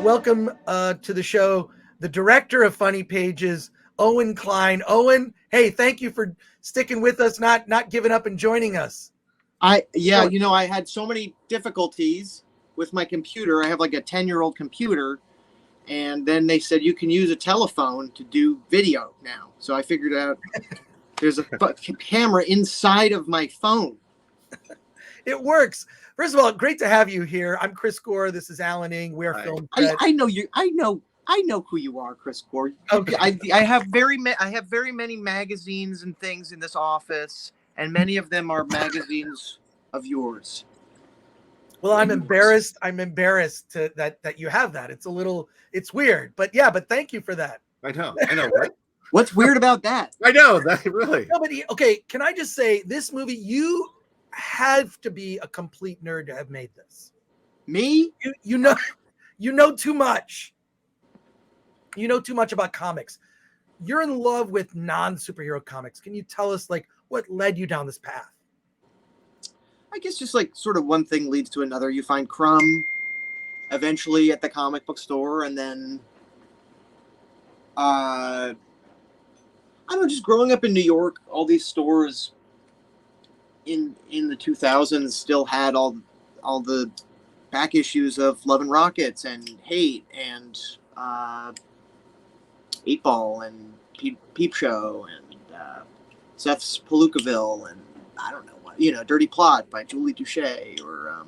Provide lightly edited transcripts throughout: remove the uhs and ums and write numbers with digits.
welcome to the show, the director of Funny Pages, Owen Kline. Owen, hey, thank you for sticking with us, not giving up and joining us. I had so many difficulties with my computer. I have like a 10-year-old computer, and then they said you can use a telephone to do video now. So I figured out there's a camera inside of my phone. It works. First of all, great to have you here. I'm Chris Gore. This is Alan Ng. We're Film Threat. I know you. I know who you are, Chris Gore. Okay. I have very many magazines and things in this office, and many of them are magazines of yours. Well, I'm embarrassed. I'm embarrassed that you have that. It's weird, but thank you for that. I know, right? What's weird about that? I know that really. Nobody. Okay, can I just say this movie? You have to be a complete nerd to have made this. Me? You know too much. You know too much about comics. You're in love with non-superhero comics. Can you tell us what led you down this path? I guess just sort of one thing leads to another. You find Crumb eventually at the comic book store, and then I don't know, just growing up in New York, all these stores in the 2000s still had all the back issues of Love and Rockets and Hate and 8-Ball and Peep Show and Seth's Palookaville and I don't know what, Dirty Plot by Julie Douchet or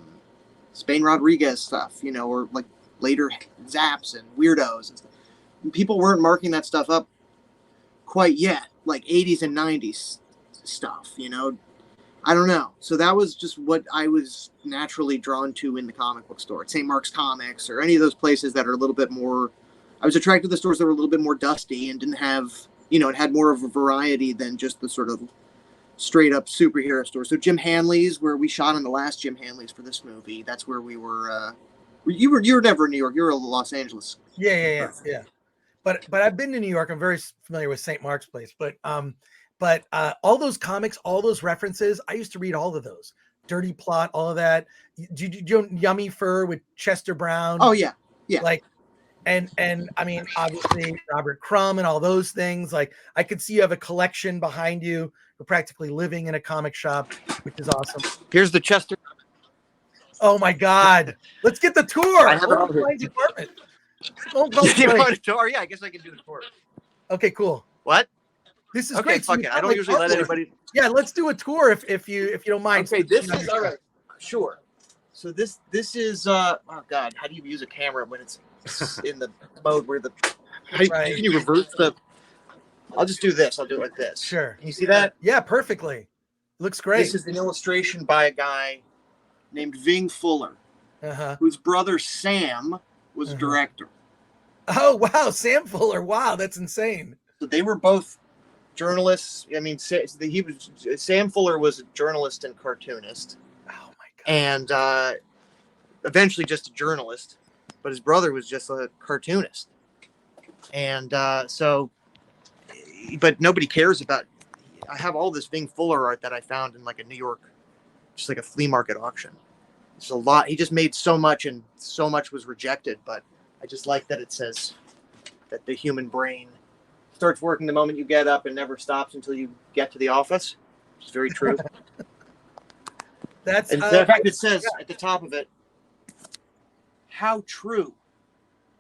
Spain Rodriguez stuff, or later Zaps and Weirdos and stuff. And people weren't marking that stuff up quite yet, like 80s and 90s stuff, I don't know. So that was just what I was naturally drawn to in the comic book store, at St. Mark's Comics or any of those places that are a little bit more. I was attracted to the stores that were a little bit more dusty and didn't have, it had more of a variety than just the sort of straight up superhero store. So Jim Hanley's, where we shot in the last Jim Hanley's for this movie, that's where we were. You were never in New York. You were in Los Angeles. Yeah. But I've been to New York. I'm very familiar with St. Mark's Place. But all those comics, all those references, I used to read all of those. Dirty Plot, all of that. Yummy Fur with Chester Brown. Oh yeah. And I mean, obviously Robert Crumb and all those things. I could see you have a collection behind you. You're practically living in a comic shop, which is awesome. Here's the Chester. Oh my God! Let's get the tour. I have it over here. Department. Tour? Yeah, I guess I can do the tour. Okay, cool. What? This is okay, great. Fuck it. I don't usually let anybody. Yeah, let's do a tour if you don't mind. Okay, this is all right. Sure. So this is oh God, how do you use a camera when it's in the mode where can you reverse the? I'll just do this. I'll do it like this. Sure. Can you see that? Yeah, perfectly. Looks great. This is an illustration by a guy named Ving Fuller, whose brother Sam was director. Oh wow, Sam Fuller! Wow, that's insane. So they were both journalists. I mean, Sam Fuller was a journalist and cartoonist. Oh my God! And eventually just a journalist, but his brother was just a cartoonist. And but nobody cares about. I have all this Ving Fuller art that I found in a New York, just a flea market auction. It's a lot. He just made so much, and so much was rejected. But I just like that it says that the human brain starts working the moment you get up and never stops until you get to the office. Which is very true. That's in fact, it says at the top of it, "How true."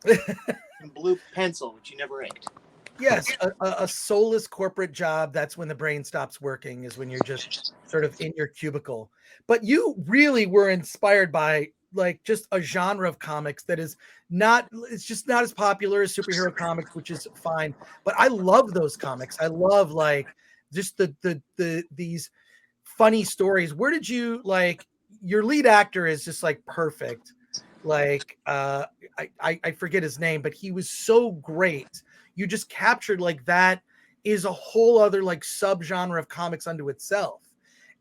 In blue pencil, which you never inked. Yes, a soulless corporate job. That's when the brain stops working, is when you're just sort of in your cubicle. But you really were inspired by just a genre of comics that is it's just not as popular as superhero comics, which is fine. But I love those comics. I love just these funny stories. Where did you your lead actor is just perfect. I forget his name, but he was so great. You just captured that is a whole other subgenre of comics unto itself.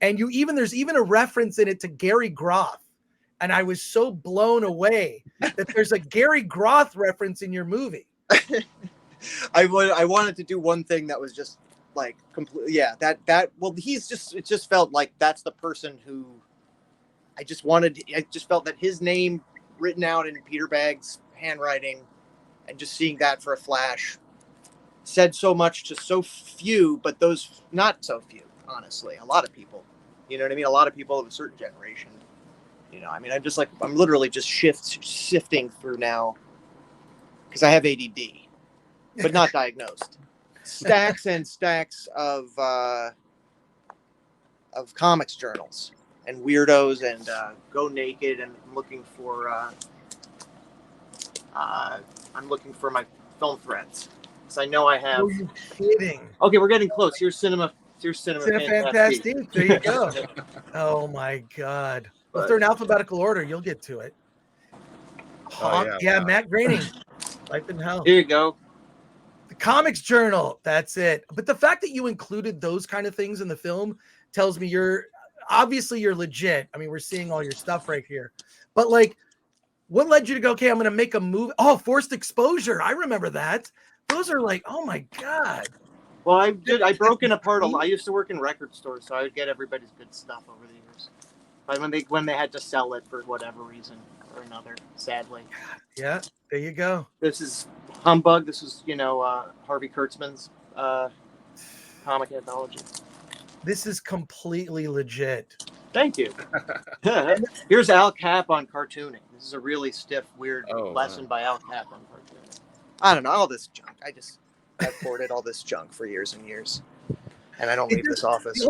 And there's even a reference in it to Gary Groth. And I was so blown away that there's a Gary Groth reference in your movie. I wanted to do one thing that was just completely, yeah, well, it just felt like that's the person who I just felt that his name written out in Peter Bag's handwriting, and just seeing that for a flash said so much to so few, but those not so few, honestly. A lot of people, you know what I mean? A lot of people of a certain generation. You know, I mean, I'm literally just sifting through now because I have ADD, but not diagnosed. Stacks and stacks of comics journals and weirdos and Go Naked, and I'm looking for my film threats. So I know I have. Oh, you kidding? Okay, we're getting close. Here's cinema fantastique. Fantastic. There you go. Oh my God. Well, if they're in alphabetical order, you'll get to it. Yeah. Matt Groening. Life in Hell. Here you go. The Comics Journal. That's it. But the fact that you included those kind of things in the film tells me you're legit. I mean, we're seeing all your stuff right here. But like, what led you to go, okay, I'm going to make a movie? Oh, Forced Exposure. I remember that. Those are like, oh my God. Well, I broke in apart a lot. I used to work in record stores, so I would get everybody's good stuff over the years. But when they had to sell it for whatever reason or another, sadly. Yeah, there you go. This is Humbug. This is, Harvey Kurtzman's comic anthology. This is completely legit. Thank you. Here's Al Cap on cartooning. This is a really stiff, weird lesson by Al Cap on cartooning. I don't know, all this junk. I've hoarded all this junk for years and years, and I don't leave this office.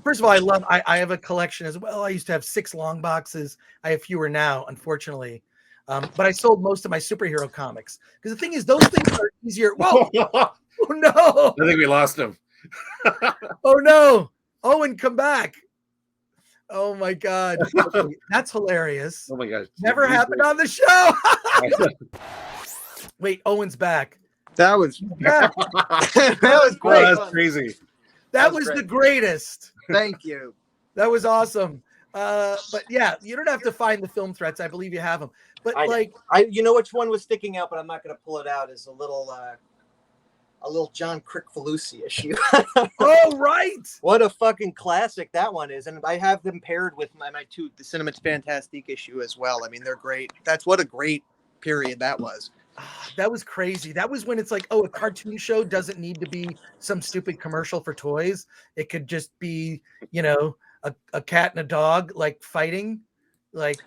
First of all, I have a collection as well. I used to have 6 long boxes. I have fewer now, unfortunately. But I sold most of my superhero comics because the thing is, those things are easier. Whoa! Oh no! I think we lost him. Oh no! Owen, come back! Oh my God, that's hilarious. Oh my gosh! Never happened on the show. Wait, Owen's back. That was Yeah. that was great. Oh, that's crazy. That was the greatest. Thank you. That was awesome. But yeah, you don't have to find the film threats. I believe you have them. But you know which one was sticking out, but I'm not going to pull it out. Is a little John Crick-Falusi issue. Oh right! What a fucking classic that one is, and I have them paired with my two, the Cinema Fantastique issue as well. I mean, they're great. What a great period that was. That was crazy. That was when it's like, oh, a cartoon show doesn't need to be some stupid commercial for toys. It could just be, a cat and a dog like fighting, like.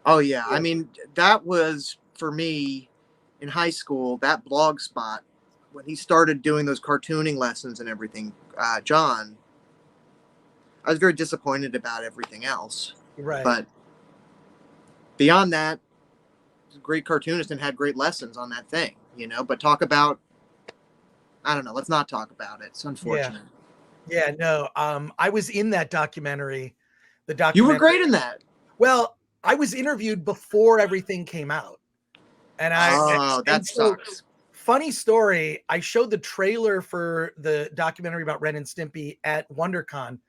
Oh yeah, I mean that was for me in high school. That blog spot when he started doing those cartooning lessons and everything, John. I was very disappointed about everything else. Right. But beyond that, he's a great cartoonist and had great lessons on that thing, But talk about, I don't know. Let's not talk about it. It's unfortunate. Yeah. No. I was in that documentary. You were great in that. Well, I was interviewed before everything came out, and that sucks. Funny story. I showed the trailer for the documentary about Ren and Stimpy at WonderCon,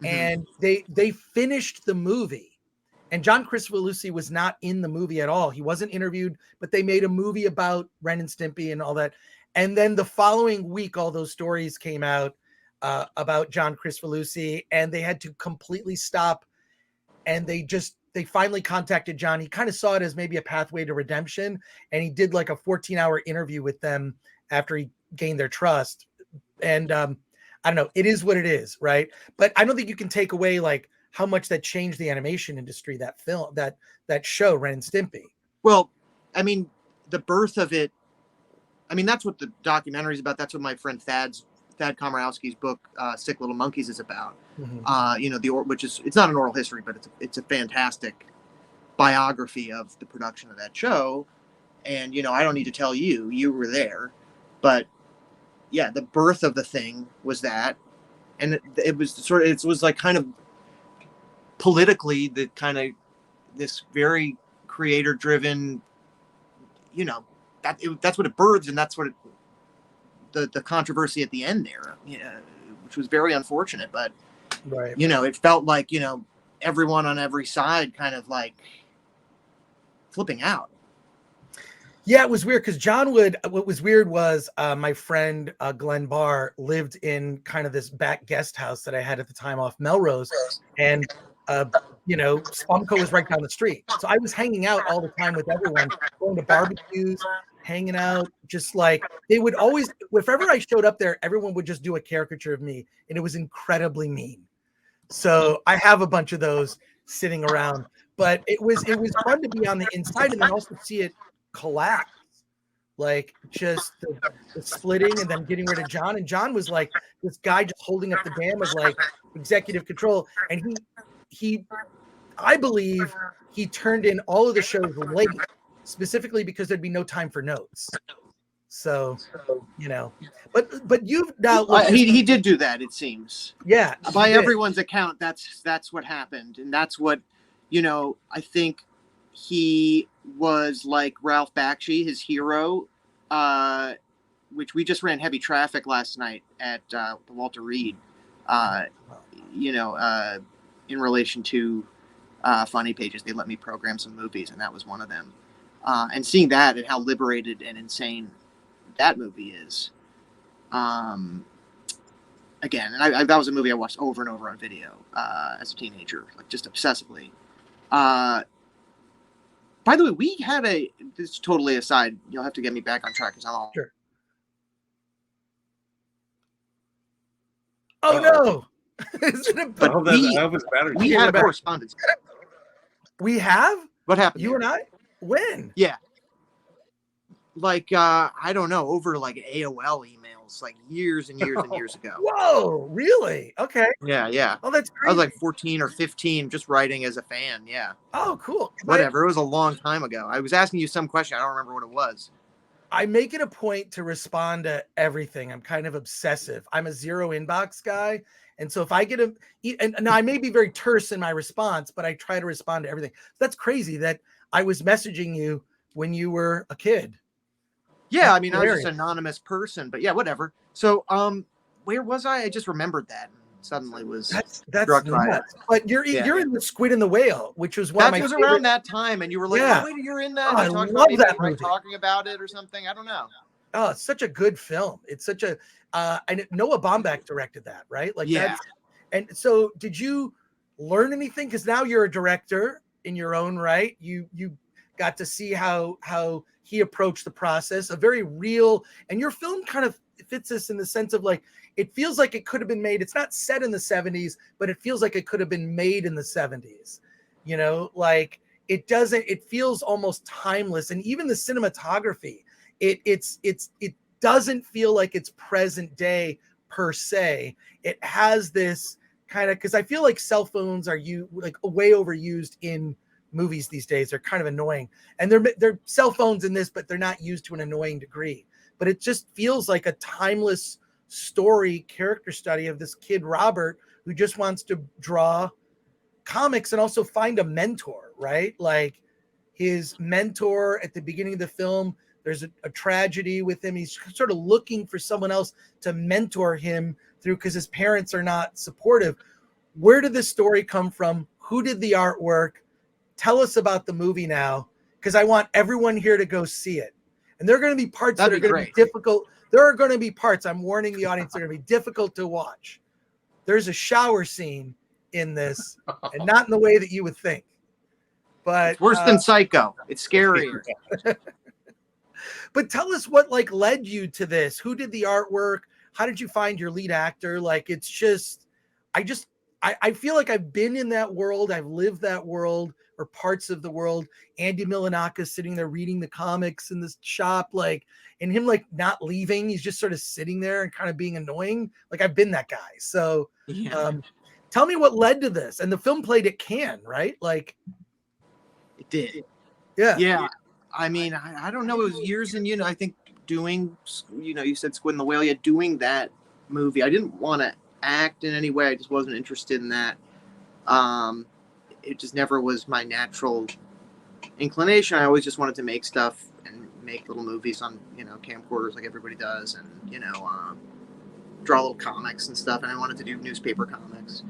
and they finished the movie. And John Crick-Falusi was not in the movie at all. He wasn't interviewed, but they made a movie about Ren and Stimpy and all that. And then the following week, all those stories came out about John Crick-Falusi, and they had to completely stop. And they finally contacted John. He kind of saw it as maybe a pathway to redemption. And he did like a 14-hour interview with them after he gained their trust. And I don't know, it is what it is, right? But I don't think you can take away like how much that changed the animation industry, that film, that show, Ren and Stimpy. Well, I mean, the birth of it, I mean, that's what the documentary is about. That's what my friend Thad Komorowski's book, Sick Little Monkeys, is about. Which is, it's not an oral history, but it's a fantastic biography of the production of that show. And, I don't need to tell you, you were there, but yeah, the birth of the thing was that. And it was like kind of politically the kind of this very creator driven, that's what it births. And that's what the controversy at the end there, which was very unfortunate, but right. It felt like, everyone on every side kind of like flipping out. Yeah, it was weird because what was weird was my friend Glenn Barr lived in kind of this back guest house that I had at the time off Melrose. And Spumco was right down the street. So I was hanging out all the time with everyone, going to barbecues, hanging out, just like they would always, if ever I showed up there, everyone would just do a caricature of me, and it was incredibly mean. So I have a bunch of those sitting around, but it was fun to be on the inside and then also see it collapse, like just the splitting and then getting rid of John. And John was like this guy just holding up the dam of like executive control, and I believe he turned in all of the shows late, specifically because there'd be no time for notes. So, but you've now he did do that, it seems. Yeah, by everyone's account, that's what happened, and that's what I think he was like Ralph Bakshi, his hero, which we just ran Heavy Traffic last night at the Walter Reed. In relation to Funny Pages, they let me program some movies, and that was one of them. And seeing that and how liberated and insane that movie is, again, and that was a movie I watched over and over on video as a teenager, like just obsessively. By the way, we had this is totally aside. You'll have to get me back on track because I'm all sure. Oh no! But we had correspondence. We have? What happened? You and I? When? Yeah. Like I don't know, over like AOL emails, like years and years and years ago. Whoa, really? Okay. Yeah. Oh, that's crazy. I was like 14 or 15, just writing as a fan. Yeah. Oh, cool. Whatever. It was a long time ago. I was asking you some question. I don't remember what it was. I make it a point to respond to everything. I'm kind of obsessive. I'm a zero inbox guy. And so if I get and now I may be very terse in my response, but I try to respond to everything. That's crazy that I was messaging you when you were a kid. Yeah, I mean, I was just an anonymous person, but yeah, whatever. So, where was I? I just remembered that and suddenly was struck by it. But you're in the Squid and the Whale, which was one of my favorite. Around that time, and you were like, yeah. "Oh, wait, you're in that." Oh, I love that movie. Talking about it or something. I don't know. Oh, it's such a good film. It's such a and Noah Baumbach directed that, right? Like, yeah. And so, did you learn anything? Because now you're a director in your own right. You got to see how he approached the process, a very real, and your film kind of fits this in the sense of like, it feels like it could have been made. It's not set in the 70s, but it feels like it could have been made in the 70s, like it feels almost timeless. And even the cinematography, it doesn't feel like it's present day per se. It has this kind of, because I feel like cell phones are like way overused in movies these days. They're kind of annoying, and they're cell phones in this, but they're not used to an annoying degree. But it just feels like a timeless story, character study of this kid Robert who just wants to draw comics and also find a mentor, right? Like his mentor at the beginning of the film, there's a tragedy with him. He's sort of looking for someone else to mentor him through because his parents are not supportive. Where did this story come from? Who did the artwork? Tell us about the movie now, because I want everyone here to go see it. And there are going to be parts that are going to be difficult. There are going to be parts, I'm warning the audience, that are going to be difficult to watch. There's a shower scene in this, and not in the way that you would think. But it's worse than Psycho. It's scarier. But tell us what like led you to this. Who did the artwork? How did you find your lead actor? Like, it's just, I feel like I've been in that world. I've lived that world, or parts of the world. Andy Milanaka sitting there reading the comics in this shop, like, and him like not leaving. He's just sort of sitting there and kind of being annoying. Like, I've been that guy. So tell me what led to this. And the film played at Cannes, right? Like, it did. Yeah. I mean, I don't know. It was years and, I think doing, you said Squid and the Whale, doing that movie. I didn't want to act in any way. I just wasn't interested in that. It just never was my natural inclination. I always just wanted to make stuff and make little movies on, camcorders like everybody does, and, draw little comics and stuff. And I wanted to do newspaper comics.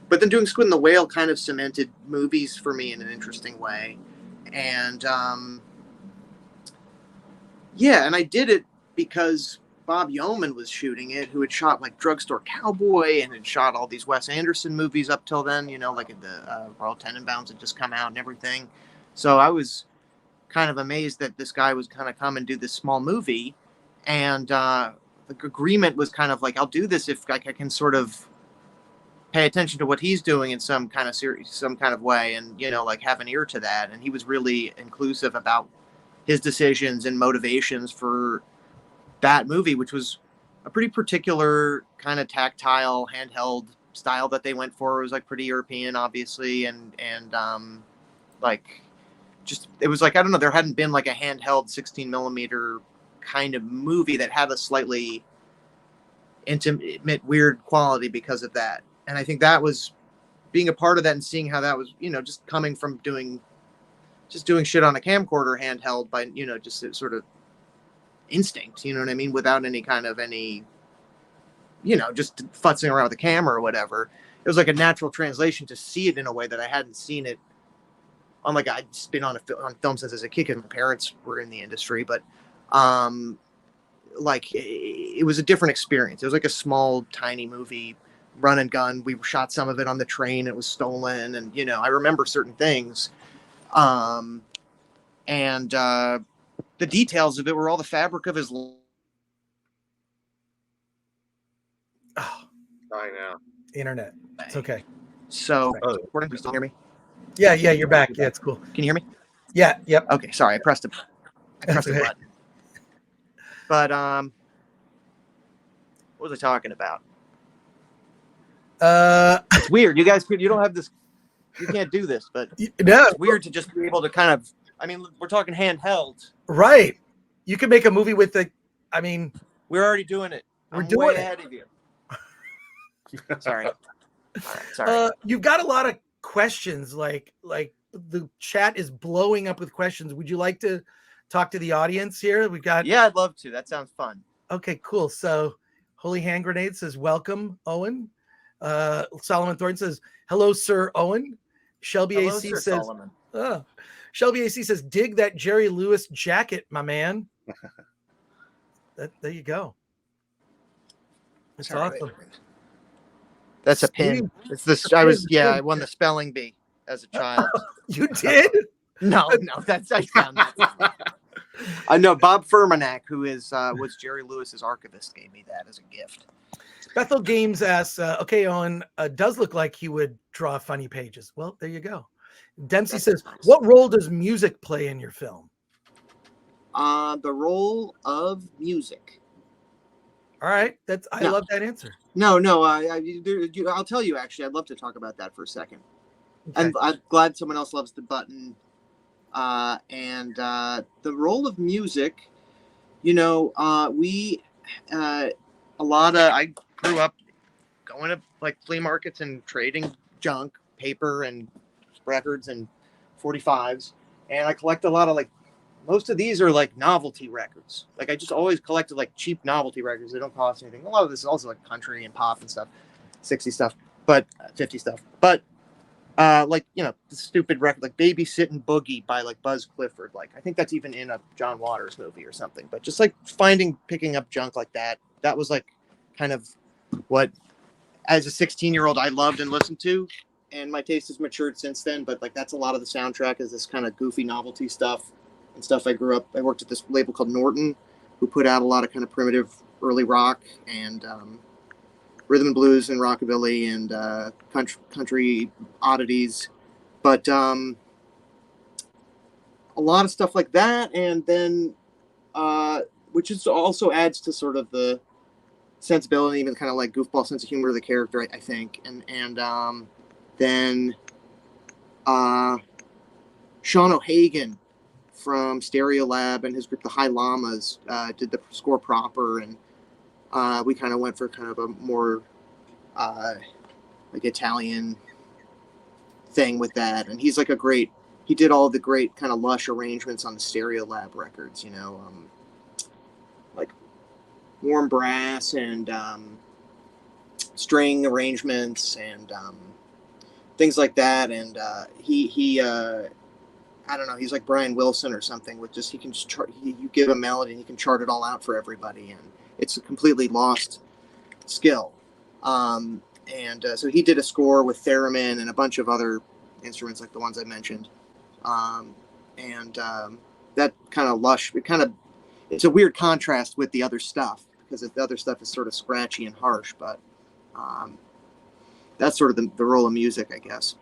But then doing Squid and the Whale kind of cemented movies for me in an interesting way. And, and I did it because Bob Yeoman was shooting it, who had shot like Drugstore Cowboy and had shot all these Wes Anderson movies up till then, you know, like the Royal Tenenbaums had just come out and everything. So I was kind of amazed that this guy was kind of come and do this small movie. And the agreement was kind of like, I'll do this if like I can sort of pay attention to what he's doing in some kind of way, and, you know, like have an ear to that. And he was really inclusive about his decisions and motivations for that movie, which was a pretty particular kind of tactile handheld style that they went for. It was like pretty European, obviously, and like just, it was like, I don't know, there hadn't been like a handheld 16 millimeter kind of movie that had a slightly intimate, weird quality because of that. And I think that was being a part of that and seeing how that was, you know, just coming from doing shit on a camcorder handheld by, you know, just sort of instinct, you know what I mean? Without any kind of you know, just futzing around with the camera or whatever. It was like a natural translation to see it in a way that I hadn't seen it on, like, I'd been on film since as a kid because my parents were in the industry, but like it was a different experience. It was like a small, tiny movie, run and gun. We shot some of it on the train. It was stolen. And, you know, I remember certain things. And the details of it were all the fabric of his. Oh, I know. Internet. It's okay. So, Oh. you still hear me? Yeah, you're back. Yeah, it's cool. Can you hear me? Yeah, yep. Okay, sorry, I pressed a button. But what was I talking about? It's weird. You guys, you don't have this. You can't do this, but no, it's weird to just be able to kind of. I mean, we're talking handheld, right? You can make a movie with the. I mean, we're already doing it. We're I'm doing way it. ahead of you. Sorry. All right, sorry. You've got a lot of questions. Like the chat is blowing up with questions. Would you like to talk to the audience here? We've got. Yeah, I'd love to. That sounds fun. Okay, cool. So, Holy Hand Grenade says, "Welcome, Owen." Solomon Thornton says, "Hello, Sir Owen." Shelby Hello, AC Sir says, Solomon. Shelby AC says, "Dig that Jerry Lewis jacket, my man." There you go. It's awesome. That's a pin. It's this. I won the spelling bee as a child. You did? No, that's I found that. I know Bob Furmanek, who was Jerry Lewis's archivist, gave me that as a gift. Bethel Games asks, okay, Owen, does look like he would draw funny pages. Well, there you go. Dempsey says, nice. What role does music play in your film? The role of music. All right. I love that answer. No. I'll tell you, actually, I'd love to talk about that for a second. Okay. And I'm glad someone else loves the button. And the role of music, you know, I grew up going to like flea markets and trading junk, paper and records and 45s. And I collect a lot of most of these are like novelty records. Like I just always collected like cheap novelty records. They don't cost anything. A lot of this is also like country and pop and stuff, 60 stuff, but 50 stuff. But like, you know, the stupid record, like Babysitting Boogie by like Buzz Clifford. Like, I think that's even in a John Waters movie or something, but just like picking up junk like that. That was like kind of what, as a 16-year-old, I loved and listened to. And my taste has matured since then. But like, that's a lot of the soundtrack is this kind of goofy novelty stuff and stuff. I worked at this label called Norton, who put out a lot of kind of primitive early rock and, rhythm and blues and rockabilly and country oddities, but a lot of stuff like that. And then, which is also adds to sort of the sensibility, even kind of like goofball sense of humor of the character, I think. And then Sean O'Hagan from Stereolab and his group, the High Llamas, did the score proper, and we kind of went for kind of a more like Italian thing with that. And he's like he did all the great kind of lush arrangements on the Stereolab records, you know, like warm brass and string arrangements and things like that. And he I don't know, he's like Brian Wilson or something with just, he can just chart, you give a melody and he can chart it all out for everybody. And it's a completely lost skill. So he did a score with theremin and a bunch of other instruments like the ones I mentioned. That kind of lush, it's a weird contrast with the other stuff, because the other stuff is sort of scratchy and harsh, but that's sort of the role of music, I guess.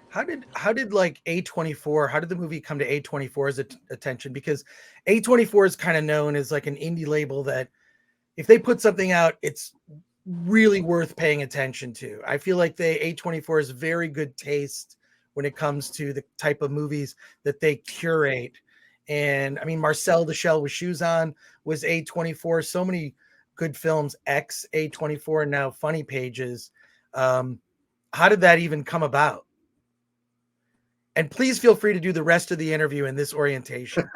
How did like A24, how did the movie come to A24's attention? Because A24 is kind of known as like an indie label that if they put something out, it's really worth paying attention to. I feel like A24 is very good taste when it comes to the type of movies that they curate. And I mean, Marcel the Shell with Shoes On was A24. So many good films, X, A24, and now Funny Pages. How did that even come about? And please feel free to do the rest of the interview in this orientation.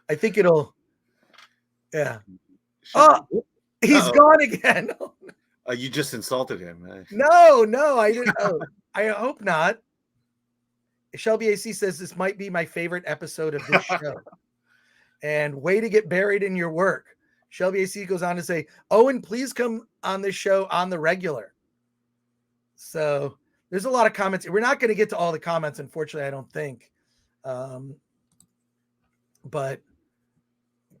I think it'll, yeah. Oh, he's gone again. You just insulted him. No, I didn't. Oh, I hope not. Shelby AC says this might be my favorite episode of this show. And way to get buried in your work. Shelby AC goes on to say, Owen, please come on this show on the regular. So there's a lot of comments. We're not going to get to all the comments, unfortunately, I don't think. But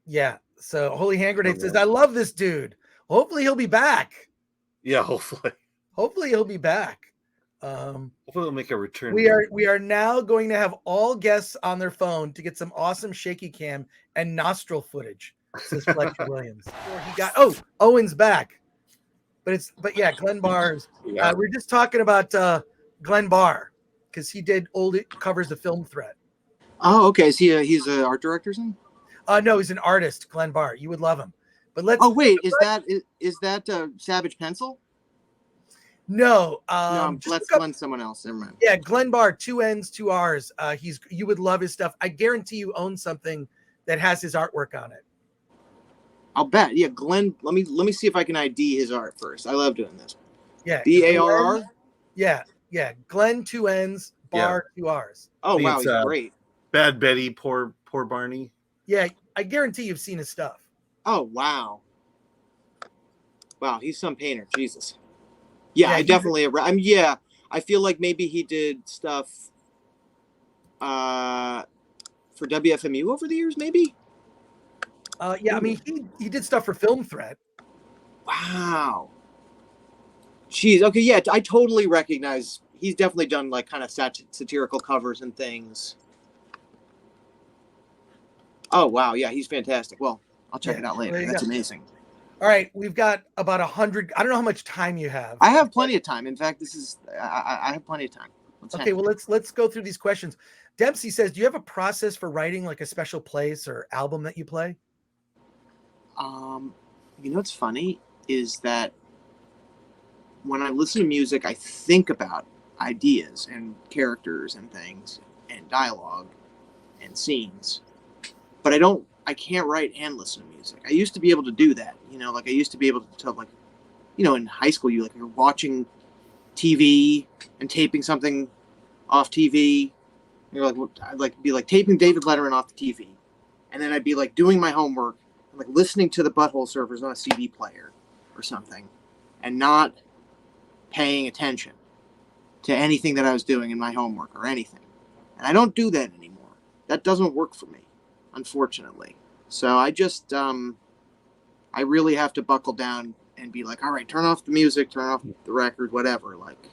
yeah. So Holy Hand Grenade says, I love this dude. Hopefully he'll be back. Yeah, hopefully. Hopefully he'll be back. Hopefully he'll make a return. We are now going to have all guests on their phone to get some awesome shaky cam and nostril footage, says Fletcher Williams. Owen's back. But yeah, Glenn Barr's. Yeah. We're just talking about Glenn Barr because he did old covers of Film Threat. Oh, okay. Is he's an art director, son? No, he's an artist, Glenn Barr. You would love him. But let's. Oh wait, is that Savage Pencil? No, let's Glenn someone else. Never mind. Yeah, Glenn Barr, 2 N's, 2 R's. You would love his stuff. I guarantee you own something that has his artwork on it. I'll bet. Yeah, Glenn. Let me see if I can ID his art first. I love doing this. Yeah, BARR. Yeah. Glenn, 2 N's, Barr, 2 R's. Oh wow, he's great. Bad Betty, poor Barney. Yeah, I guarantee you've seen his stuff. Oh wow. Wow, he's some painter. Jesus. Yeah, I definitely. I feel like maybe he did stuff for WFMU over the years, maybe. Yeah, I mean, he did stuff for Film Threat. Wow. Jeez. Okay, yeah, I totally recognize. He's definitely done like kind of satirical covers and things. Oh wow, yeah, he's fantastic. Well, I'll check it out later. That's amazing. All right, we've got about 100. I don't know how much time you have. I have plenty of time. In fact, I have plenty of time. Okay, well let's go through these questions. Dempsey says, "Do you have a process for writing like a special place or album that you play?" You know what's funny is that when I listen to music, I think about ideas and characters and things and dialogue and scenes, but I can't write and listen to music. I used to be able to do that, like I used to be able to like, in high school, you're watching TV and taping something off TV. You're like, I'd like be like taping David Letterman off the TV, and then I'd be like doing my homework and like listening to the Butthole Surfers on a CD player or something, and not paying attention to anything that I was doing in my homework or anything. And I don't do that anymore. That doesn't work for me, unfortunately. So I just, I really have to buckle down and be like, all right, turn off the music, turn off the record, whatever. Like,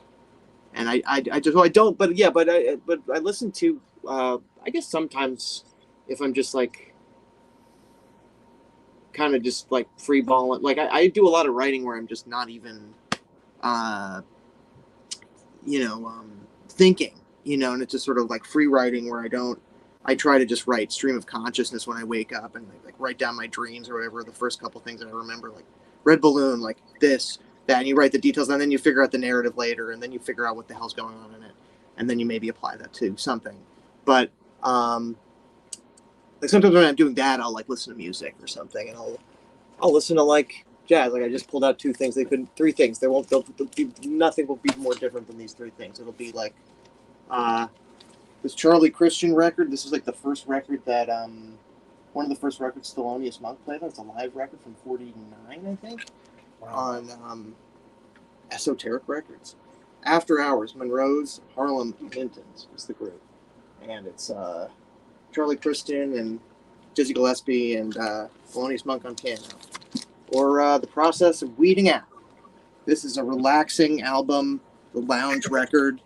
and I don't, but yeah, but I listen to, I guess sometimes if I'm just like, kind of just like free balling, like I do a lot of writing where I'm just not even, thinking, and it's just sort of like free writing where I try to just write stream of consciousness when I wake up and like write down my dreams or whatever, the first couple things that I remember, like red balloon, like this, that, and you write the details and then you figure out the narrative later and then you figure out what the hell's going on in it. And then you maybe apply that to something. But, like sometimes when I'm doing that, I'll like listen to music or something and I'll listen to like jazz. Like I just pulled out 3 things. Nothing will be more different than these 3 things. It'll be like, this Charlie Christian record. This is like the first record that one of the first records Thelonious Monk played on. It's a live record from '49, I think, on Esoteric Records. After Hours, Monroe's Harlem Mintons is the group. And it's Charlie Kristen and Dizzy Gillespie and Thelonious Monk on piano. Or The Process of Weeding Out. This is a relaxing album, the lounge record.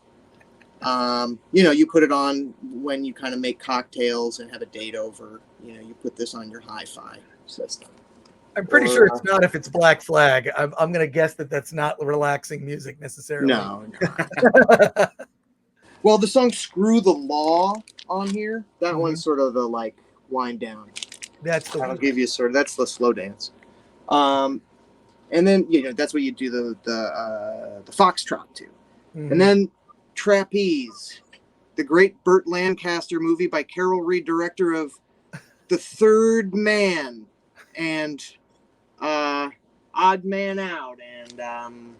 You put it on when you kind of make cocktails and have a date over. You put this on your hi-fi system. I'm pretty sure it's not if it's Black Flag. I'm going to guess that that's not relaxing music necessarily. No. Well, the song Screw the Law on here, that one's sort of the like wind down. That's the That'll give you that's the slow dance. And then, that's what you do the foxtrot to. Mm-hmm. And then Trapeze, the great Burt Lancaster movie by Carol Reed, director of The Third Man and Odd Man Out and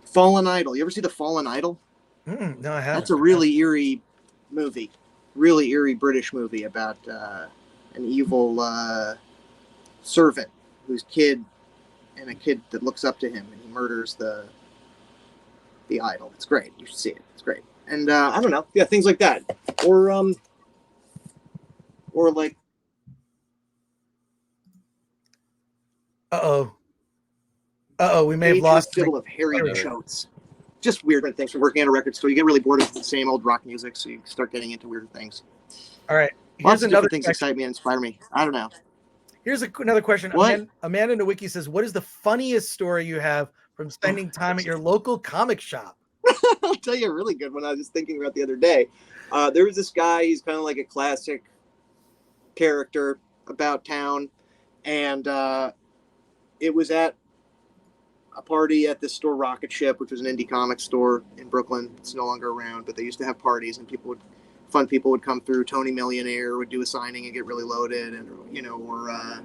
Fallen Idol. You ever see The Fallen Idol? No, I haven't. That's a really eerie movie. Really eerie British movie about an evil servant whose kid and a kid that looks up to him, and he murders the idol. It's great. You should see it. It's great. And I don't know. Yeah, things like that. Or like we may have lost Fiddle of Harry Choates. Just weird things from working at a record store. You get really bored of the same old rock music, so you start getting into weird things. All right. Lots of different things excite me and inspire me. I don't know. Here's another question. What? Amanda Nowicki says, what is the funniest story you have from spending time at your local comic shop? I'll tell you a really good one I was just thinking about the other day. There was this guy, he's kind of like a classic character about town. And it was at a party at this store, Rocket Ship, which was an indie comic store in Brooklyn. It's no longer around, but they used to have parties, and fun people would come through. Tony Millionaire would do a signing and get really loaded, and or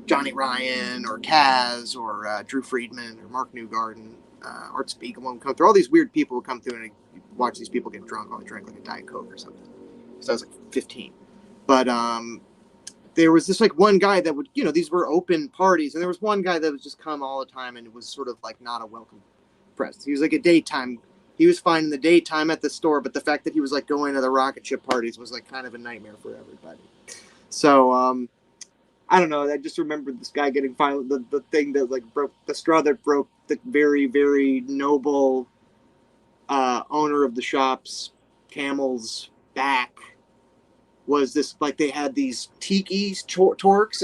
Johnny Ryan or Kaz or Drew Friedman or Mark Newgarden, Art Spiegelman would come through. All these weird people would come through, and I'd watch these people get drunk while they drank like a Diet Coke or something. So I was like 15, but there was this like one guy that would, these were open parties, and there was one guy that would just come all the time, and it was sort of like not a welcome presence. He was like a daytime. He was fine in the daytime at the store, but the fact that he was like going to the Rocket Ship parties was like kind of a nightmare for everybody. So I don't know. I just remembered this guy getting finally the thing that like broke the straw that broke the very, very noble owner of the shop's camel's back. Was this like they had these tiki torches,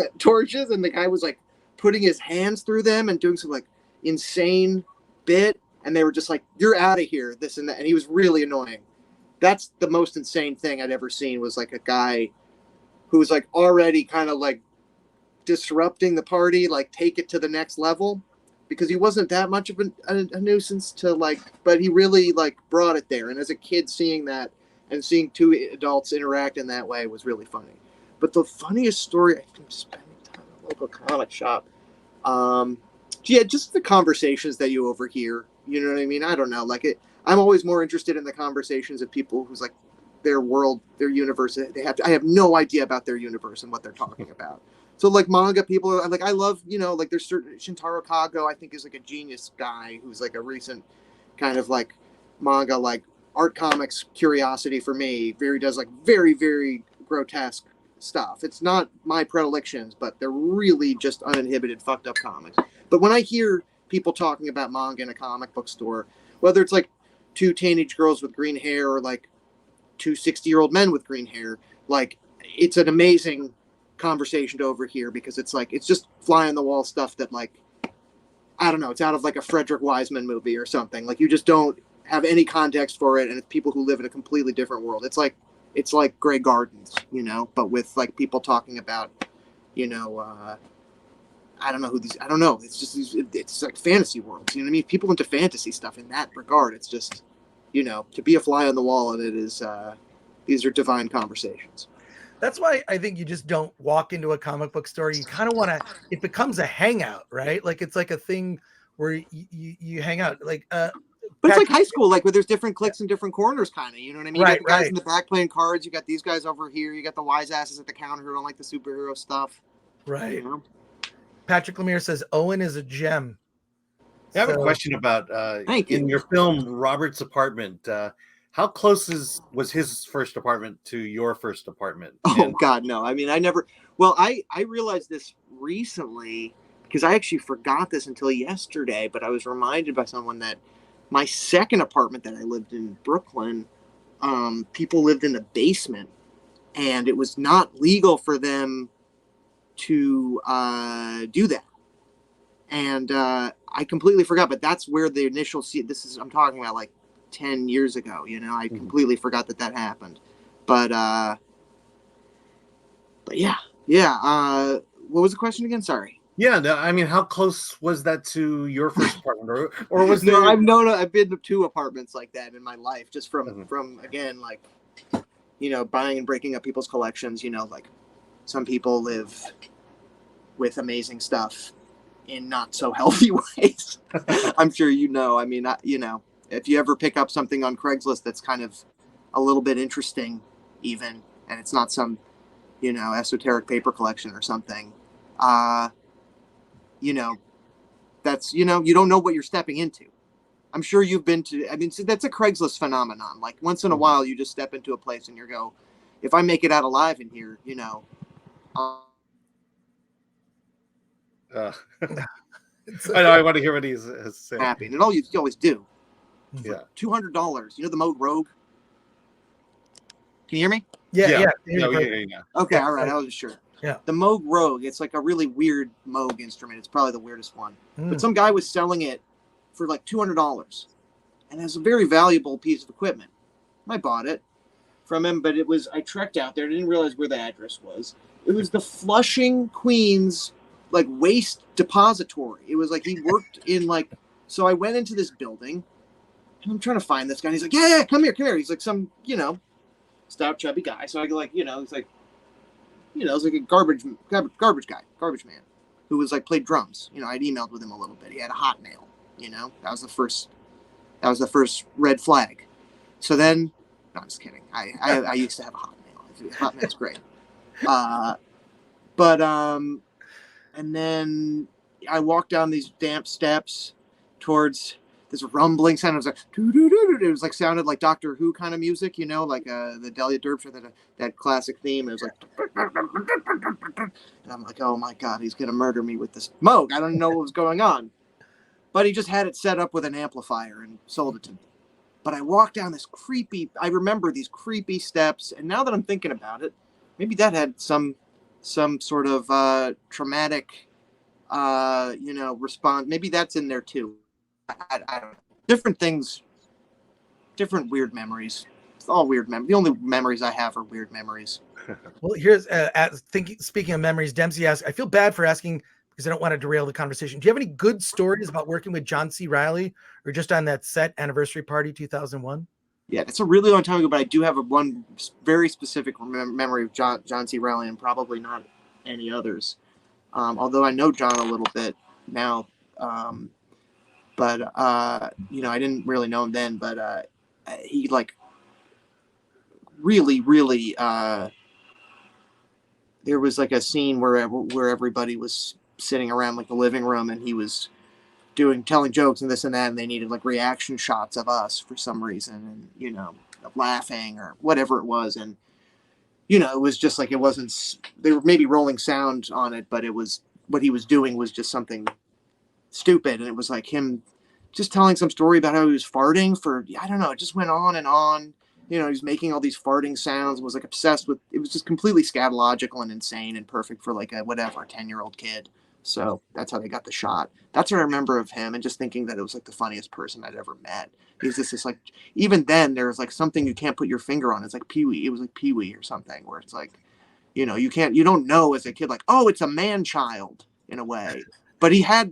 and the guy was like putting his hands through them and doing some like insane bit, and they were just like, "You're out of here," this and that, and he was really annoying. That's the most insane thing I'd ever seen, was like a guy who was like already kind of like disrupting the party, like take it to the next level, because he wasn't that much of a nuisance to like, but he really like brought it there. And as a kid, seeing that and seeing two adults interact in that way was really funny. But the funniest story, I think, spending time at a local comic shop, just the conversations that you overhear. You know what I mean? I don't know. Like I'm always more interested in the conversations of people who's like their world, their universe. I have no idea about their universe and what they're talking about. So like manga people are like, I love, like there's certain Shintaro Kago, I think is like a genius guy who's like a recent kind of like manga, like art comics curiosity for me. Very does like very, very grotesque stuff. It's not my predilections, but they're really just uninhibited, fucked up comics. But when I hear people talking about manga in a comic book store, whether it's like two teenage girls with green hair or like two 60-year-old men with green hair, like it's an amazing conversation to overhear, because it's like, it's just fly on the wall stuff that like, I don't know, it's out of like a Frederick Wiseman movie or something. Like you just don't have any context for it, and it's people who live in a completely different world. It's like Grey Gardens, but with like people talking about, I don't know. It's just, it's like fantasy worlds. You know what I mean? People into fantasy stuff in that regard. It's just, to be a fly on the wall, and it is, these are divine conversations. That's why I think you just don't walk into a comic book store. You kind of want to, it becomes a hangout, right? Like it's like a thing where you hang out. Like But it's like high school, like where there's different cliques in different corners, kind of. You know what I mean? You Right, got the guys right. in the back playing cards. You got these guys over here. You got the wise asses at the counter who don't like the superhero stuff. Right. You know? Patrick Lemire says Owen is a gem. I have a So- question about Thank you. in your film Robert's apartment. How close was his first apartment to your first apartment? Oh And God, no. I mean, I never. Well, I realized this recently because I actually forgot this until yesterday. But I was reminded by someone that my second apartment that I lived in Brooklyn, people lived in the basement, and it was not legal for them to do that. And I completely forgot. But that's where the initial I'm talking about like 10 years ago. You know, I completely forgot that happened. But yeah. What was the question again? Sorry. yeah, no, I mean, how close was that to your first apartment, or was No, there? I've been to 2 apartments like that in my life, just from again, like, you know, buying and breaking up people's collections. You know, like some people live with amazing stuff in not so healthy ways. I'm sure you know. I mean, you know, if you ever pick up something on Craigslist that's kind of a little bit interesting, even, and it's not some, you know, esoteric paper collection or something, you know, that's, you know, you don't know what you're stepping into. I'm sure you've been to, I mean, so that's a Craigslist phenomenon. Like once in a while, you just step into a place and you go, if I make it out alive in here, you know, I know. I want to hear what he's saying. happy. And you always do. Yeah. $200. You know the Moog Rogue? Can you hear me? Yeah. No, yeah. Okay, Yeah, all right. right. I wasn't sure. Yeah. The Moog Rogue, it's like a really weird Moog instrument. It's probably the weirdest one. But some guy was selling it for like $200. And it's a very valuable piece of equipment. I bought it from him, but I trekked out there. I didn't realize where the address was. It was the Flushing, Queens, like waste depository. It was like he worked in like, so I went into this building and I'm trying to find this guy. And he's like, yeah, come here. He's like some, you know, stout, chubby guy. So I go like, you know, he's like, you know, it's like a garbage man who was like played drums. You know, I'd emailed with him a little bit. He had a Hotmail, you know, that was the first red flag. So then, no, I'm just kidding. I used to have a Hotmail. Hotmail's great. And then I walked down these damp steps towards this rumbling sound. It was like, it was like sounded like Doctor Who kind of music, you know, like the Delia Derbyshire, that classic theme. It was like, and I'm like, oh my God, he's gonna murder me with this Moog. I don't know what was going on, but he just had it set up with an amplifier and sold it to me. But I walked down I remember these creepy steps, and now that I'm thinking about it, maybe that had some sort of traumatic, you know, response. Maybe that's in there too. I don't know. Different things, different weird memories. It's all weird memories. The only memories I have are weird memories. Well, here's speaking of memories, Dempsey asks, I feel bad for asking because I don't want to derail the conversation. Do you have any good stories about working with John C. Reilly or just on that set Anniversary Party 2001? Yeah, it's a really long time ago, but I do have one very specific memory of John C. Reilly and probably not any others. Although I know John a little bit now. But you know, I didn't really know him then, but he like really, really, there was like a scene where everybody was sitting around like the living room and he was telling jokes and this and that, and they needed like reaction shots of us for some reason, and you know, laughing or whatever it was. And you know, it was just like, it wasn't, they were maybe rolling sound on it, but it was, what he was doing was just something stupid. And it was like him just telling some story about how he was farting for, I don't know, it just went on and on. You know, he was making all these farting sounds and was like obsessed with, it was just completely scatological and insane and perfect for like a 10-year-old kid. So that's how they got the shot. That's what I remember of him, and just thinking that it was like the funniest person I'd ever met. He's just this like, even then there's like something you can't put your finger on. It's like Pee-wee. It was like Pee-wee or something, where it's like, you know, you don't know as a kid, like, oh, it's a man-child in a way. But he has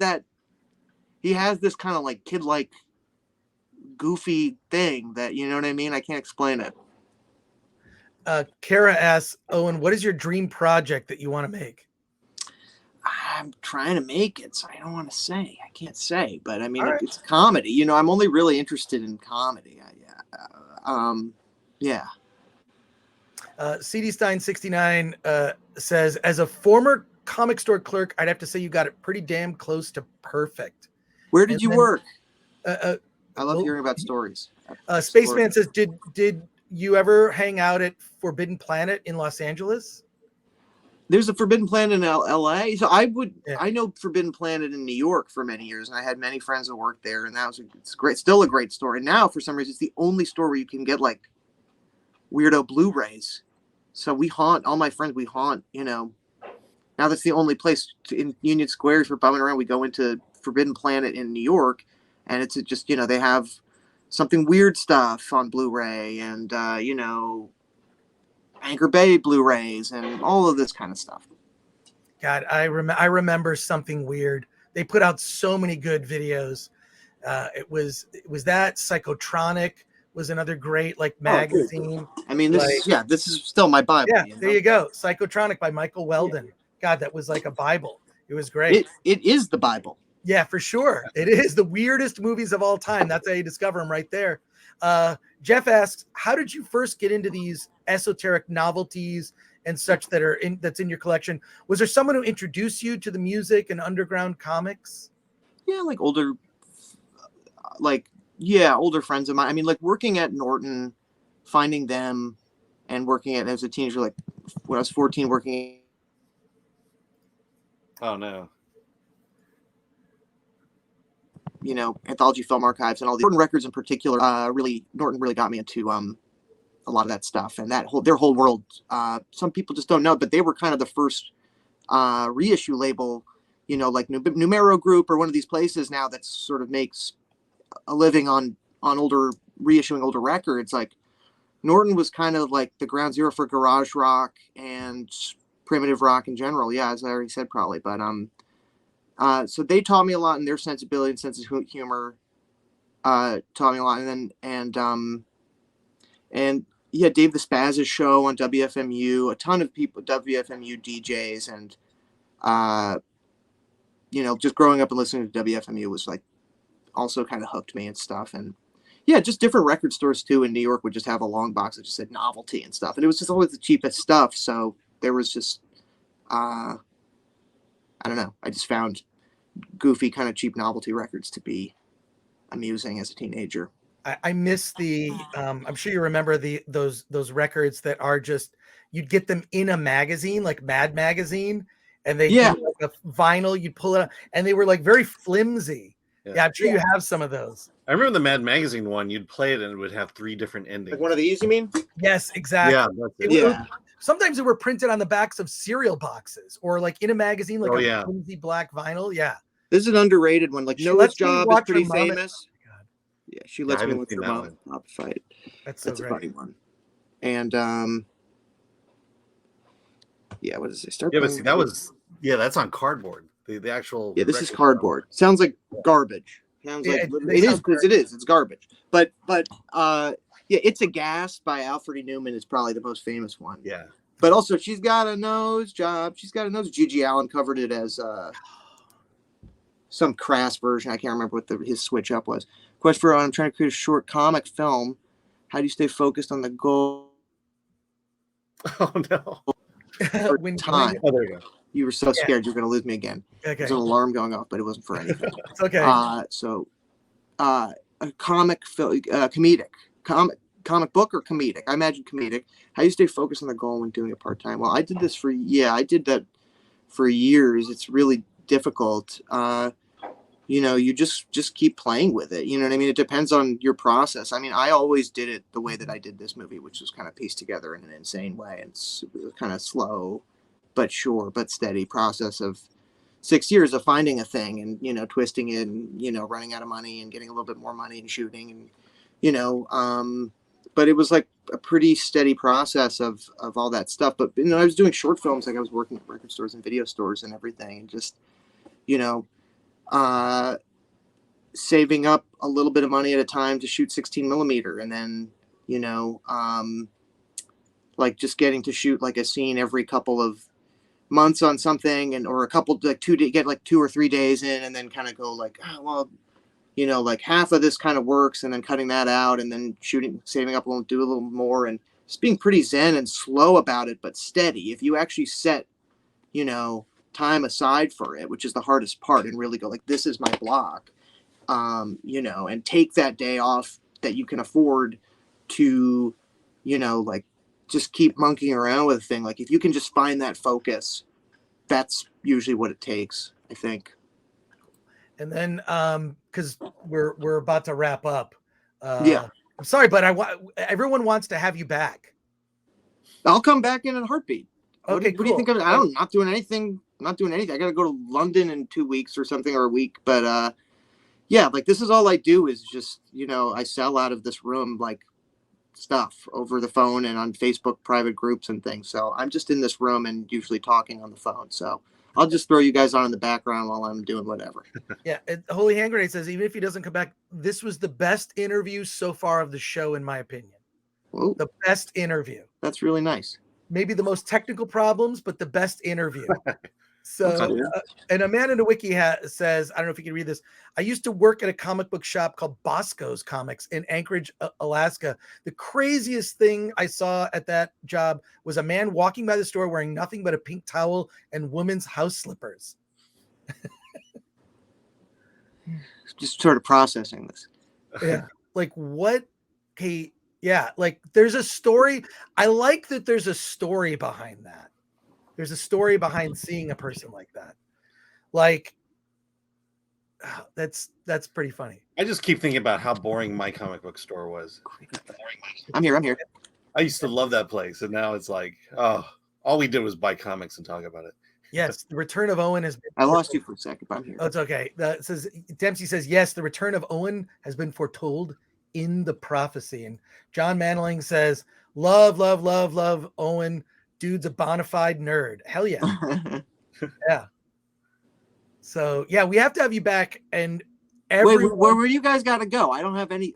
this kind of like kid-like goofy thing that, you know what I mean? I can't explain it. Kara asks, Owen, what is your dream project that you want to make? I'm trying to make it, so I don't want to say. I can't say, but I mean, All right. it's comedy. You know, I'm only really interested in comedy. Yeah. CD Stein 69 says, as a former comic store clerk, I'd have to say you got it pretty damn close to perfect. Where And did you then, work? I I love hearing about stories. Spaceman says, did you ever hang out at Forbidden Planet in Los Angeles? There's a Forbidden Planet in LA. So Yeah. I know Forbidden Planet in New York for many years, and I had many friends that worked there, and it's great, still a great store. And now, for some reason, it's the only store where you can get like weirdo Blu-rays. So all my friends, you know, now that's the only place in Union Square for bumming around. We go into Forbidden Planet in New York, and it's just, you know, they have something weird stuff on Blu-ray and, you know, Anchor Bay Blu-rays and all of this kind of stuff. God, I remember Something Weird. They put out so many good videos. It was that Psychotronic was another great like magazine. I mean, this is still my Bible. Yeah, you know? there you go. Psychotronic by Michael Weldon. God, that was like a Bible. It was great. It is the Bible. Yeah, for sure. It is the weirdest movies of all time. That's how you discover them right there. Jeff asks, how did you first get into these esoteric novelties and such that's in your collection? Was there someone who introduced you to the music and underground comics? Yeah, like older friends of mine. I mean, like working at Norton, finding them and working as a teenager, like when I was 14, working. Oh no. You know, Anthology Film Archives and all the Norton records in particular, Norton really got me into a lot of that stuff and their whole world. Some people just don't know, but they were kind of the first reissue label, you know, like Numero Group or one of these places now that sort of makes a living on reissuing older records. Like Norton was kind of like the ground zero for garage rock and primitive rock in general. Yeah, as I already said, probably, but so they taught me a lot in their sensibility and sense of humor. Taught me a lot, and yeah, Dave the Spaz's show on WFMU. A ton of people, WFMU DJs, and you know, just growing up and listening to WFMU was like also kind of hooked me and stuff. And yeah, just different record stores too in New York would just have a long box that just said novelty and stuff, and it was just always the cheapest stuff. So there was just I don't know. I just found goofy, kind of cheap novelty records to be amusing as a teenager. I miss I'm sure you remember those records that are just, you'd get them in a magazine, like Mad Magazine, and they do like a vinyl, you'd pull it out, and they were like very flimsy. Yeah, I'm sure you have some of those. I remember the Mad Magazine one. You'd play it and it would have 3 different endings. Like one of these, you mean? Yes, exactly. Yeah, Sometimes they were printed on the backs of cereal boxes or like in a magazine, like a flimsy black vinyl. Yeah. This is an underrated one. Like Noah's Job is pretty famous. Yeah, she lets me watch her mom fight. That's a funny one. And yeah, what does it start? Yeah, but see, that's on cardboard. The actual. Yeah, this is cardboard. Sounds like garbage. Sounds like it is because it is. It's garbage. But yeah, It's a Gas by Alfred E. Newman is probably the most famous one. Yeah. But also, She's Got a Nose Job. She's Got a Nose. G.G. Allen covered it as some crass version. I can't remember what his switch up was. Quest for I'm trying to create a short comic film. How do you stay focused on the goal? Oh no! Time. Oh, there you go. You were so scared you were going to lose me again. Okay. There's an alarm going off, but it wasn't for anything. It's okay. A comic film, comic book or comedic? I imagine comedic. How do you stay focused on the goal when doing it part time? Well, I did that for years. It's really difficult. You know, you just keep playing with it. You know what I mean? It depends on your process. I mean, I always did it the way that I did this movie, which was kind of pieced together in an insane way. It's kind of slow, but sure, but steady process of 6 years of finding a thing and, you know, twisting it and, you know, running out of money and getting a little bit more money and shooting and, you know, but it was like a pretty steady process of all that stuff. But, you know, I was doing short films, like I was working at record stores and video stores and everything, and just, you know, saving up a little bit of money at a time to shoot 16 millimeter. And then, you know, like just getting to shoot like a scene every couple of months on something, and or a couple like get like 2 or 3 days in, and then kind of go like, oh, well, like half of this kind of works, and then cutting that out, and then saving up a little, do a little more, and just being pretty zen and slow about it, but steady. If you actually set, time aside for it, which is the hardest part, and really go like, this is my block, and take that day off that you can afford to, like just keep monkeying around with a thing. Like if you can just find that focus, that's usually what it takes, I think. And then, because we're about to wrap up. Yeah. I'm sorry, but everyone wants to have you back. I'll come back in a heartbeat. Okay, what do you think of it? Not doing anything. I got to go to London in 2 weeks or something, or a week. But yeah, like this is all I do is just, I sell out of this room like stuff over the phone and on Facebook private groups and things. So I'm just in this room and usually talking on the phone. So I'll just throw you guys on in the background while I'm doing whatever. Yeah. Holy Hand Grenade says, even if he doesn't come back, this was the best interview so far of the show, in my opinion. Whoa. The best interview. That's really nice. Maybe the most technical problems, but the best interview. So, and a man in the wiki says, I don't know if you can read this. I used to work at a comic book shop called Bosco's Comics in Anchorage, Alaska. The craziest thing I saw at that job was a man walking by the store wearing nothing but a pink towel and women's house slippers. Just sort of processing this. Yeah. Like what? Hey, yeah. Like there's a story. I like that there's a story behind that. There's a story behind seeing a person like that. Like, that's pretty funny. I just keep thinking about how boring my comic book store was. I'm here. I used to love that place, and now it's like, oh, all we did was buy comics and talk about it. Yes, the return of Owen has been. I lost you for a second, but I'm here. Oh, it's okay. Dempsey says, yes, the return of Owen has been foretold in the prophecy. And John Manling says, love Owen. Dude's a bona fide nerd. Hell yeah. Yeah. So yeah, we have to have you back. And where were you guys got to go? I don't have any.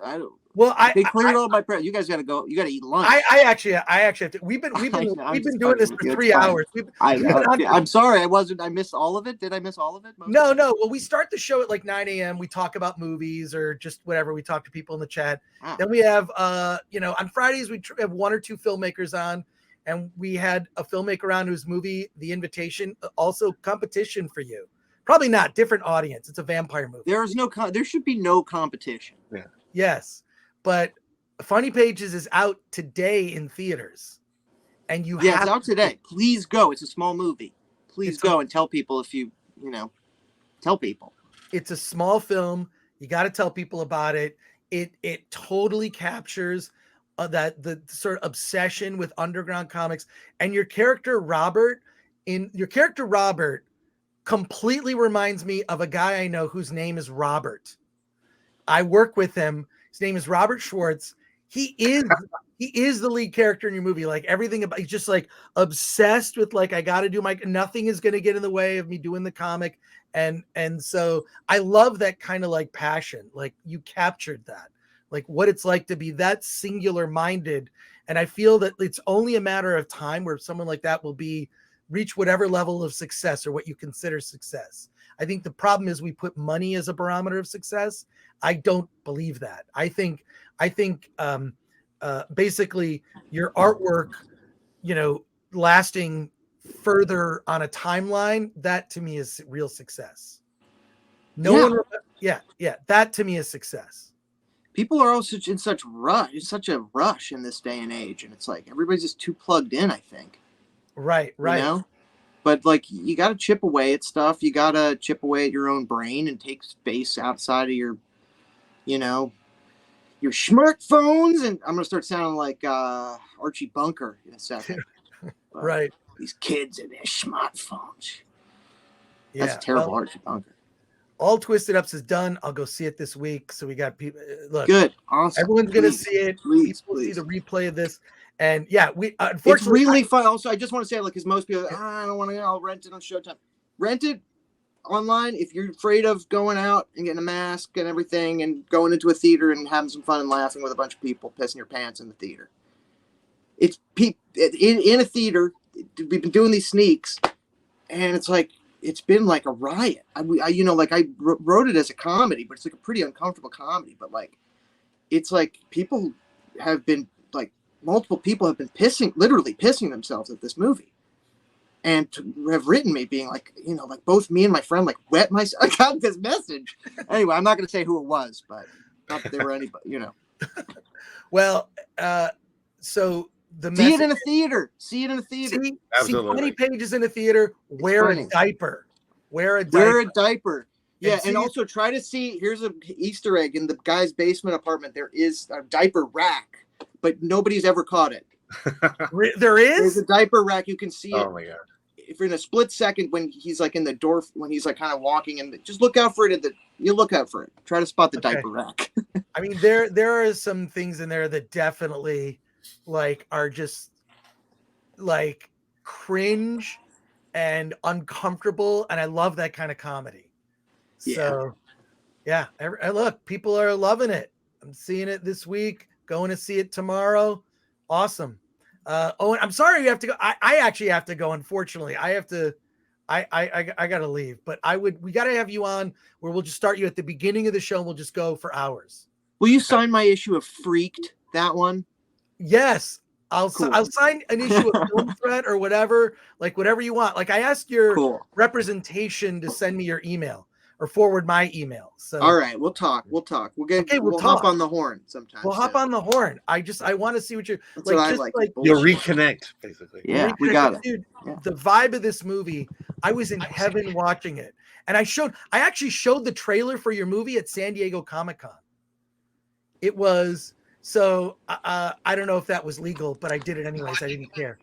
Well, they cleared all my prep. You guys got to go. You got to eat lunch. I actually have to. We've been doing this for 3 hours. I'm sorry. I missed all of it. Did I miss all of it? No. Well, we start the show at like 9 a.m. We talk about movies or just whatever. We talk to people in the chat. Wow. Then we have, on Fridays we have 1 or 2 filmmakers on. And we had a filmmaker on whose movie, The Invitation, also competition for you. Probably not, different audience. It's a vampire movie. There should be no competition. Yeah. Yes, but Funny Pages is out today in theaters, and it's out today. Please go. It's a small movie. Please go and tell people if you tell people. It's a small film. You got to tell people about it. It totally captures that the sort of obsession with underground comics, and your character Robert completely reminds me of a guy I know whose name is Robert. I work with him. His name is Robert Schwartz. He is the lead character in your movie. Like everything about, he's just like obsessed with like, I got to do nothing is going to get in the way of me doing the comic. And so I love that kind of like passion. Like you captured that. Like what it's like to be that singular minded. And I feel that it's only a matter of time where someone like that will reach whatever level of success or what you consider success. I think the problem is we put money as a barometer of success. I don't believe that. I think basically your artwork, lasting further on a timeline, that to me is real success. That to me is success. People are also in such a rush in this day and age, and it's like everybody's just too plugged in, I think. Right. But like you got to chip away at stuff. You got to chip away at your own brain and take space outside of your, your smartphones. And I'm gonna start sounding like Archie Bunker in a second. Right. These kids and their smartphones. Yeah, that's terrible, Archie Bunker. All Twisted Up is done. I'll go see it this week. So we got people. Look, good, awesome. Everyone's gonna see it. Please see the replay of this. And yeah, we unfortunately it's really fun. Also, I just want to say, like, because most people, I don't want to. I'll rent it on Showtime. Rent it online if you're afraid of going out and getting a mask and everything, and going into a theater and having some fun and laughing with a bunch of people, pissing your pants in the theater. It's in a theater. We've been doing these sneaks. and it's like it's been like a riot. You know, like I wrote it as a comedy, but it's like a pretty uncomfortable comedy. But like, it's like people have been like multiple people have been literally pissing themselves at this movie, and have written me being like, you know, like both me and my friend like wet myself. I got this message. Anyway, I'm not going to say who it was, but not that they were anybody, you know. Well, so the See it in a theater. See it in a theater. See Absolutely. Funny Pages in a theater. Wear a funny. diaper. Wear a diaper. Wear a diaper. Yeah, And and also try to see. Here's an Easter egg in the guy's basement apartment. There is a diaper rack, but nobody's ever caught it. There There's is. a diaper rack. You can see it. Oh my god! If in a split second when he's like in the door, when he's like kind of walking, and just look out for it. You look out for it. Try to spot the diaper rack. I mean, there are some things in there that definitely like are just like cringe and uncomfortable, and I love that kind of comedy. Yeah. So yeah, look, people are loving it. I'm seeing it this week, going to see it tomorrow. Awesome. Owen, I'm sorry you have to go. I actually have to go. Unfortunately, I have to. I gotta leave. But we gotta have you on where we'll just start you at the beginning of the show. And we'll just go for hours. Will you sign my issue of Freaked? That one? Yes, I'll Cool. I'll sign an issue of Film Threat or whatever, like whatever you want. Like I asked your Cool. representation to send me your email or forward my email. So All right, we'll talk. We'll hop on the horn sometime. We'll hop on the horn. I want to see what you're That's like. what I Just like. like You'll reconnect, basically. Yeah, we got it. Dude, Yeah. the vibe of this movie, I was in heaven watching it. And I actually showed the trailer for your movie at San Diego Comic-Con. It was, so I don't know if that was legal, but I did it anyways. I didn't care.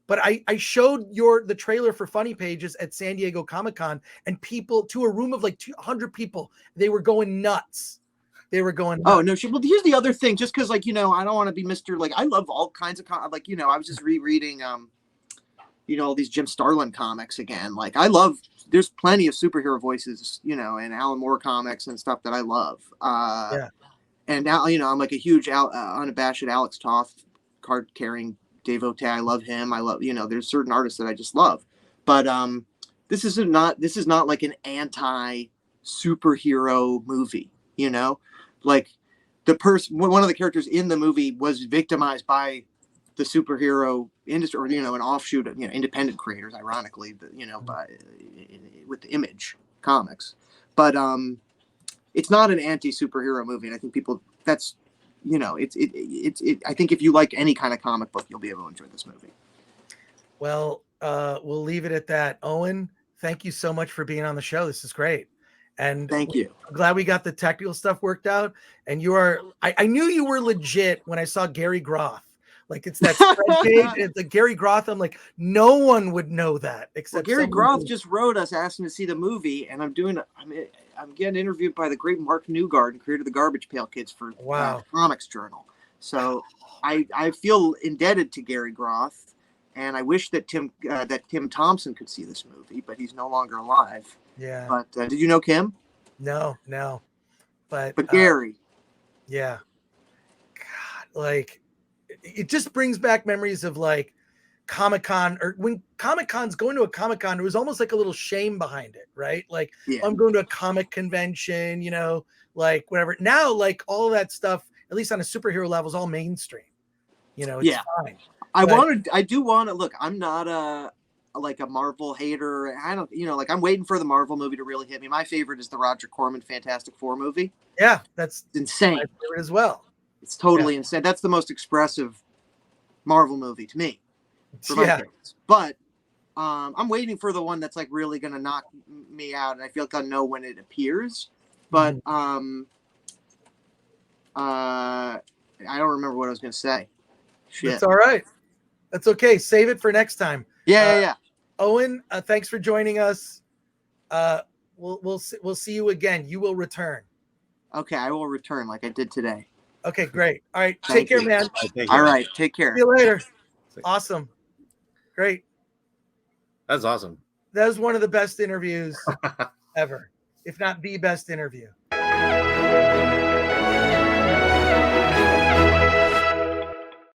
But I showed the trailer for Funny Pages at San Diego Comic-Con, and people, to a room of like 200 people, they were going nuts. They were going nuts. Oh no, well, here's the other thing. Just because, like, you know, I don't want to be Mr. Like, I love all kinds of like, you know, I was just rereading you know, all these Jim Starlin comics again. Like, there's plenty of superhero voices, you know, and Alan Moore comics and stuff that I love. Yeah. And now, you know, I'm like a huge unabashed Alex Toth card carrying devotee. I love him. I love, you know, there's certain artists that I just love. But this is not like an anti superhero movie, you know? Like one of the characters in the movie was victimized by the superhero industry, or, you know, an offshoot of, you know, independent creators, ironically, but, you know, with the Image comics. But it's not an anti-superhero movie, and I think people, that's, you know, I think if you like any kind of comic book, you'll be able to enjoy this movie. Well, we'll leave it at that. Owen, thank you so much for being on the show. This is great. And thank you. I'm glad we got the technical stuff worked out. And I knew you were legit when I saw Gary Groth. Like, it's that spread page. It's like Gary Groth. I'm like, no one would know that except Gary Groth just wrote us asking to see the movie, and I'm getting interviewed by the great Mark Newgarden, creator of the Garbage Pail Kids, for Comics Journal. So I feel indebted to Gary Groth, and I wish that Tim Thompson could see this movie, but he's no longer alive. Yeah. But did you know Kim? No. But Gary. Yeah. God, like, it just brings back memories of like Comic-Con, or when Comic-Con's going to a Comic-Con, there was almost like a little shame behind it, right? Like, I'm going to a comic convention, you know, like whatever. Now, like, all of that stuff, at least on a superhero level, is all mainstream. You know, it's fine. I do want to look. I'm not a Marvel hater. I don't, you know, like, I'm waiting for the Marvel movie to really hit me. My favorite is the Roger Corman Fantastic Four movie. Yeah, that's insane. My favorite as well. It's totally insane. That's the most expressive Marvel movie to me. For my favorites. But I'm waiting for the one that's like really gonna knock me out, and I feel like I'll know when it appears. But I don't remember what I was gonna say. Shit. That's all right. That's okay. Save it for next time. Yeah. Owen, thanks for joining us. We'll see you again. You will return. Okay, I will return like I did today. Okay, great. All right, take care, man. All right, take care. See you later. Awesome. Great. That's awesome. That was one of the best interviews ever, if not the best interview.